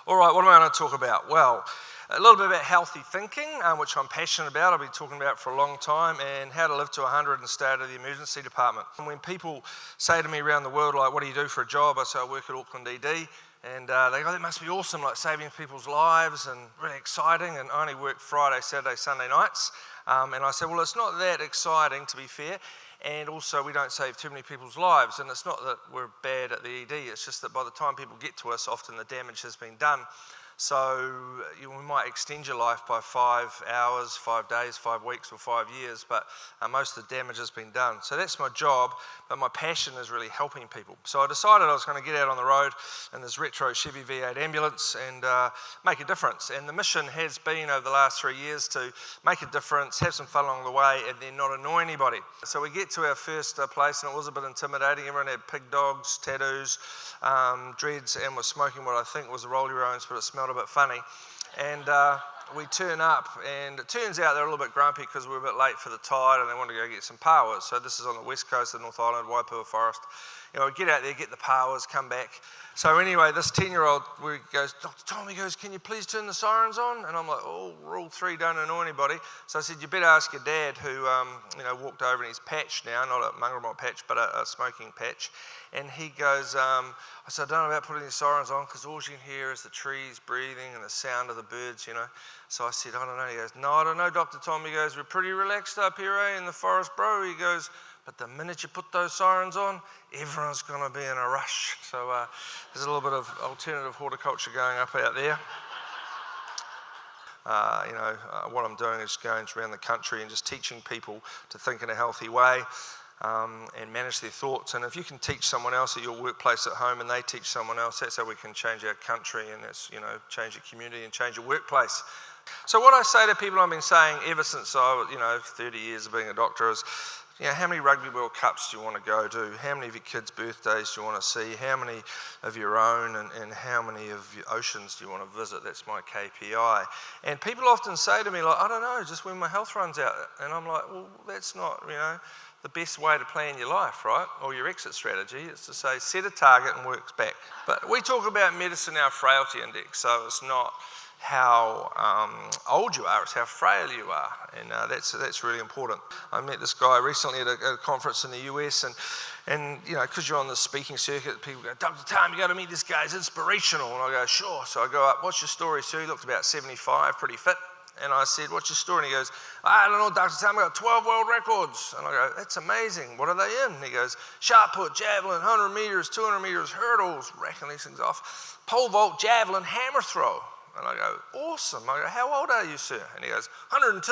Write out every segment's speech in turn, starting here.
All right, what am I going to talk about? Well, a little bit about healthy thinking, which I'm passionate about. I've been talking about it for a long time, and how to live to 100 and stay out of the emergency department. And when people say to me around the world, like, what do you do for a job? I say, I work at Auckland ED. And they go, that must be awesome, like saving people's lives and really exciting. And I only work Friday, Saturday, Sunday nights. And I said, well, it's not that exciting, to be fair. And also, we don't save too many people's lives. And it's not that we're bad at the ED. It's just that by the time people get to us, often the damage has been done. So we might extend your life by 5 hours, 5 days, 5 weeks, or 5 years, but most of the damage has been done. So that's my job, but my passion is really helping people. So I decided I was going to get out on the road in this retro Chevy V8 ambulance and make a difference. And the mission has been over the last 3 years to make a difference, have some fun along the way, and then not annoy anybody. So we get to our first place, and it was a bit intimidating. Everyone had pig dogs, tattoos, dreads, and was smoking what I think was a Rolly-Rones, but it smelled a bit funny. And we turn up, and it turns out they're a little bit grumpy because we're a bit late for the tide and they want to go get some powers. So this is on the west coast of North Island, Waipua Forest. You know, we get out there, get the powers, come back. So anyway, this 10-year-old goes, Dr. Tom, he goes, can you please turn the sirens on? And I'm like, oh, rule 3, don't annoy anybody. So I said, you better ask your dad, who walked over in his patch now, not a Mangramont patch, but a smoking patch. And he goes, I said, I don't know about putting the sirens on because all you can hear is the trees breathing and the sound of the birds, you know. So I said, I don't know. He goes, no, I don't know, Dr. Tom. He goes, we're pretty relaxed up here, in the forest, bro. He goes, but the minute you put those sirens on, everyone's going to be in a rush. So there's a little bit of alternative horticulture going up out there. What I'm doing is going around the country and just teaching people to think in a healthy way and manage their thoughts. And if you can teach someone else at your workplace at home and they teach someone else, that's how we can change our country, and that's, change your community and change your workplace. So what I say to people, I've been saying ever since I was, 30 years of being a doctor is, how many Rugby World Cups do you want to go to? How many of your kids' birthdays do you want to see? How many of your own, and how many of your oceans do you want to visit? That's my KPI. And people often say to me, like, I don't know, just when my health runs out. And I'm like, well, that's not, the best way to plan your life, right? Or your exit strategy is to say, set a target and work back. But we talk about medicine, our frailty index, so it's not how old you are, it's how frail you are, and that's really important. I met this guy recently at a conference in the US, and because you're on the speaking circuit, people go, Dr. Tom, you got to meet this guy, he's inspirational. And I go, sure. So I go up, what's your story, sir? He looked about 75, pretty fit. And I said, what's your story? And he goes, I don't know, Dr. Tom, I've got 12 world records. And I go, that's amazing. What are they in? And he goes, shot put, javelin, 100 meters, 200 meters, hurdles, racking these things off, pole vault, javelin, hammer throw. And I go, awesome. I go, how old are you, sir? And he goes, 102.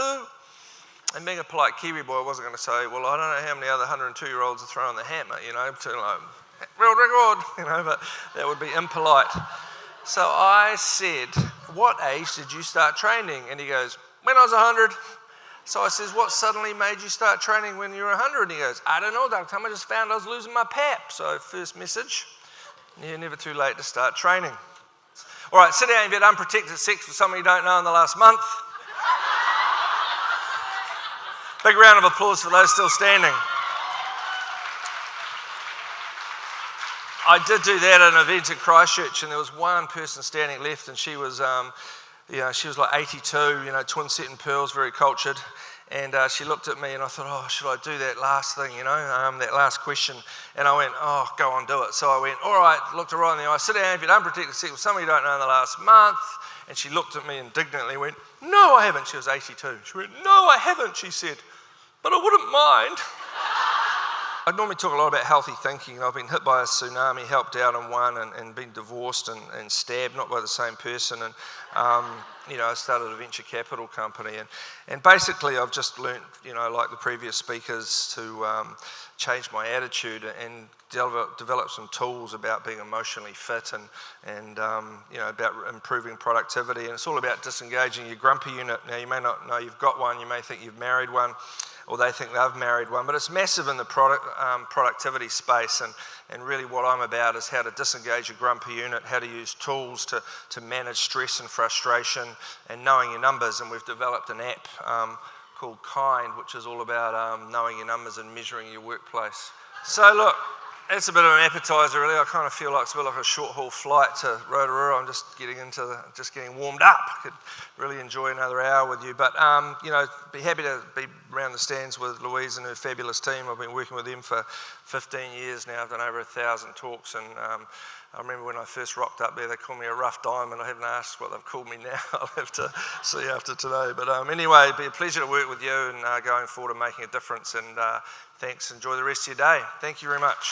And being a polite Kiwi boy, I wasn't going to say, well, I don't know how many other 102-year-olds are throwing the hammer, to like, world record, but that would be impolite. So I said, what age did you start training? And he goes, when I was 100. So I says, what suddenly made you start training when you were 100? And he goes, I don't know, Dr. Tom, I just found I was losing my pap. So first message, you're never too late to start training. All right, sit down. You've had unprotected sex with someone you don't know in the last month. Big round of applause for those still standing. I did do that at an event at Christchurch, and there was one person standing left, and she was, she was like 82, twin set and pearls, very cultured. And she looked at me, and I thought, oh, should I do that last thing, that last question? And I went, oh, go on, do it. So I went, all right, looked her right in the eye, sit down, if you don't protect the sex with someone you don't know in the last month. And she looked at me indignantly, went, no, I haven't. She was 82. She went, no, I haven't, she said, but I wouldn't mind. I normally talk a lot about healthy thinking. I've been hit by a tsunami, helped out in one, and been divorced and stabbed, not by the same person. And I started a venture capital company, and basically I've just learnt, like the previous speakers, to change my attitude and develop some tools about being emotionally fit and about improving productivity. And it's all about disengaging your grumpy unit. Now, you may not know you've got one, you may think you've married one, or they think they've married one, but it's massive in the productivity space, and really what I'm about is how to disengage a grumpy unit, how to use tools to manage stress and frustration, and knowing your numbers. And we've developed an app called Kind, which is all about knowing your numbers and measuring your workplace. So look, It's a bit of an appetizer, really. I kind of feel like it's a bit like a short-haul flight to Rotorua. I'm just getting warmed up. I could really enjoy another hour with you. But, be happy to be around the stands with Louise and her fabulous team. I've been working with them for 15 years now. I've done over 1,000 talks, and I remember when I first rocked up there, they called me a rough diamond. I haven't asked what they've called me now. I'll have to see after today. But anyway, it'd be a pleasure to work with you and going forward and making a difference. And thanks. Enjoy the rest of your day. Thank you very much.